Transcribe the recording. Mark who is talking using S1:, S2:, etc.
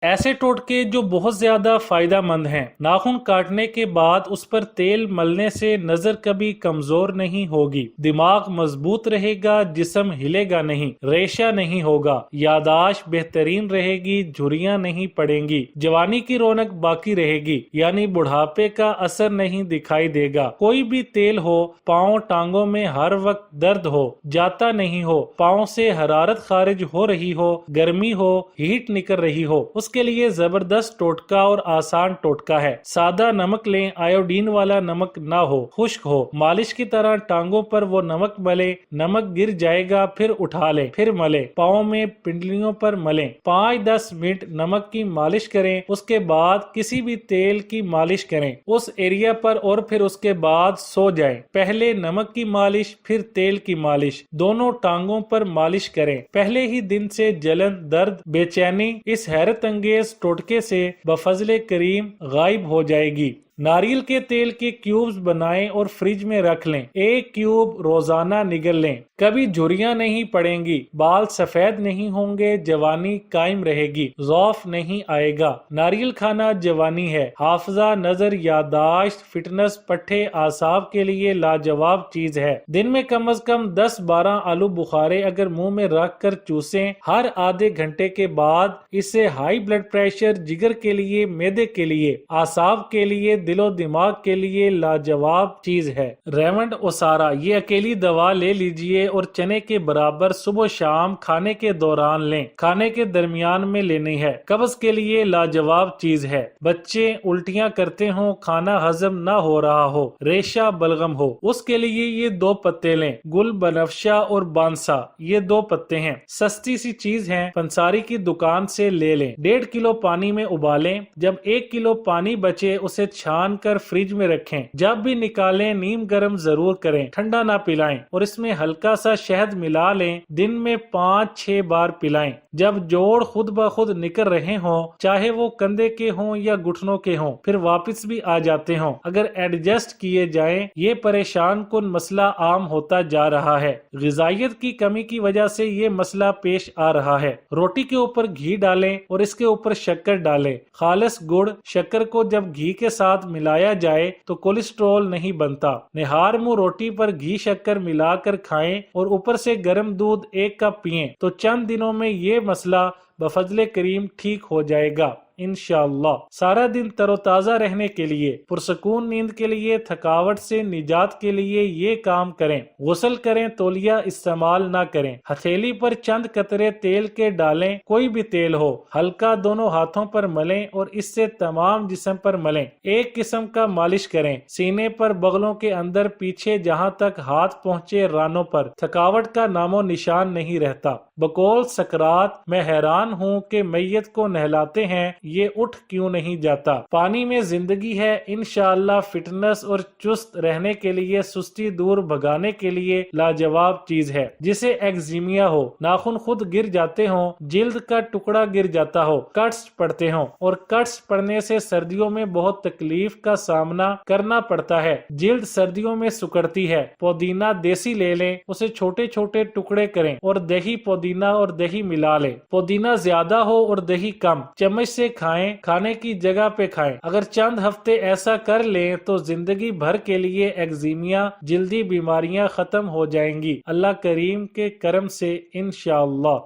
S1: ایسے ٹوٹکے جو بہت زیادہ فائدہ مند ہیں۔ ناخن کاٹنے کے بعد اس پر تیل ملنے سے نظر کبھی کمزور نہیں ہوگی، دماغ مضبوط رہے گا، جسم ہلے گا نہیں، ریشہ نہیں ہوگا، یادداشت بہترین رہے گی، جھریاں نہیں پڑیں گی، جوانی کی رونق باقی رہے گی، یعنی بڑھاپے کا اثر نہیں دکھائی دے گا۔ کوئی بھی تیل ہو، پاؤں ٹانگوں میں ہر وقت درد ہو، جاتا نہیں ہو، پاؤں سے حرارت خارج ہو رہی ہو، گرمی ہو، ہیٹ نکل رہی ہو، اس کے لیے زبردست ٹوٹکا اور آسان ٹوٹکا ہے۔ سادہ نمک لیں، آیوڈین والا نمک نہ ہو، خشک ہو، مالش کی طرح ٹانگوں پر وہ نمک ملے، نمک گر جائے گا پھر اٹھا لیں، پھر ملیں، پاؤں میں پنڈلیوں پر ملیں، 5-10 منٹ نمک کی مالش کریں، اس کے بعد کسی بھی تیل کی مالش کریں اس ایریا پر، اور پھر اس کے بعد سو جائیں۔ پہلے نمک کی مالش پھر تیل کی مالش، دونوں ٹانگوں پر مالش کریں۔ پہلے ہی دن سے جلن، درد، بے چینی اس حیرت انگیز ٹوٹکے سے بفضل کریم غائب ہو جائے گی۔ ناریل کے تیل کے کیوبز بنائیں اور فریج میں رکھ لیں، 1 کیوب روزانہ نگل لیں، کبھی جھریاں نہیں پڑیں گی، بال سفید نہیں ہوں گے، جوانی قائم رہے گی، ضعف نہیں آئے گا۔ ناریل کھانا جوانی ہے، حافظہ، نظر، یادداشت، فٹنس، پٹھے، اعصاب کے لیے لاجواب چیز ہے۔ دن میں کم از کم 10-12 آلو بخارے اگر منہ میں رکھ کر چوسیں ہر آدھے گھنٹے کے بعد، اس سے ہائی بلڈ پریشر، جگر کے لیے، معدے کے لیے، اعصاب کے لیے، دل و دماغ کے لیے لاجواب چیز ہے۔ ریمنڈ اوسارا، یہ اکیلی دوا لے لیجئے اور چنے کے برابر صبح و شام کھانے کے دوران لیں، کھانے کے درمیان میں لینی ہے۔ قبض کے لیے لاجواب چیز ہے۔ بچے الٹیاں کرتے ہوں، کھانا ہضم نہ ہو رہا ہو، ریشہ بلغم ہو، اس کے لیے یہ 2 پتے لیں، گل بنفشہ اور بانسا، یہ 2 پتے ہیں، سستی سی چیز ہیں، پنساری کی دکان سے لے لیں۔ 1.5 کلو پانی میں ابالیں، جب 1 کلو پانی بچے اسے چھان کر فریج میں رکھیں، جب بھی نکالیں نیم گرم ضرور کریں، ٹھنڈا نہ پلائیں، اور اس میں ہلکا سا شہد ملا لیں، دن میں 5-6 بار پلائیں۔ جب جوڑ خود بخود نکل رہے ہوں، چاہے وہ کندھے کے ہوں یا گھٹنوں کے ہوں، پھر واپس بھی آ جاتے ہوں، اگر ایڈجسٹ کیے جائیں، یہ پریشان کن مسئلہ عام ہوتا جا رہا ہے۔ غذائیت کی کمی کی وجہ سے یہ مسئلہ پیش آ رہا ہے۔ روٹی کے اوپر گھی ڈالیں اور اس کے اوپر شکر ڈالیں، خالص گڑ شکر کو جب گھی کے ساتھ ملایا جائے تو کولیسٹرول نہیں بنتا۔ نہار منہ روٹی پر گھی شکر ملا کر کھائیں اور اوپر سے گرم دودھ 1 کپ پئیں تو چند دنوں میں یہ مسئلہ بفضل کریم ٹھیک ہو جائے گا انشاءاللہ۔ سارا دن تر و تازہ رہنے کے لیے، پرسکون نیند کے لیے، تھکاوٹ سے نجات کے لیے یہ کام کریں۔ غسل کریں، تولیہ استعمال نہ کریں، ہتھیلی پر چند قطرے تیل کے ڈالیں، کوئی بھی تیل ہو، ہلکا دونوں ہاتھوں پر ملیں اور اس سے تمام جسم پر ملیں۔ ایک قسم کا مالش کریں، سینے پر، بغلوں کے اندر، پیچھے جہاں تک ہاتھ پہنچے، رانوں پر۔ تھکاوٹ کا نام و نشان نہیں رہتا۔ بقول سقراط، میں حیران ہوں کہ میت کو نہلاتے ہیں یہ اٹھ کیوں نہیں جاتا۔ پانی میں زندگی ہے۔ انشاءاللہ فٹنس اور چست رہنے کے لیے، سستی دور بھگانے کے لیے لاجواب چیز ہے۔ جسے ایگزیمیا ہو، ناخن خود گر جاتے ہوں، جلد کا ٹکڑا گر جاتا ہو، کٹس پڑتے ہوں، اور کٹس پڑنے سے سردیوں میں بہت تکلیف کا سامنا کرنا پڑتا ہے، جلد سردیوں میں سکڑتی ہے، پودینہ دیسی لے لیں، اسے چھوٹے چھوٹے ٹکڑے کریں اور دہی، پودینہ اور دہی ملا لیں، پودینہ زیادہ ہو اور دہی کم، چمچ سے کھائیں، کھانے کی جگہ پہ کھائیں۔ اگر چند ہفتے ایسا کر لیں تو زندگی بھر کے لیے ایگزیمیا، جلدی بیماریاں ختم ہو جائیں گی، اللہ کریم کے کرم سے انشاءاللہ۔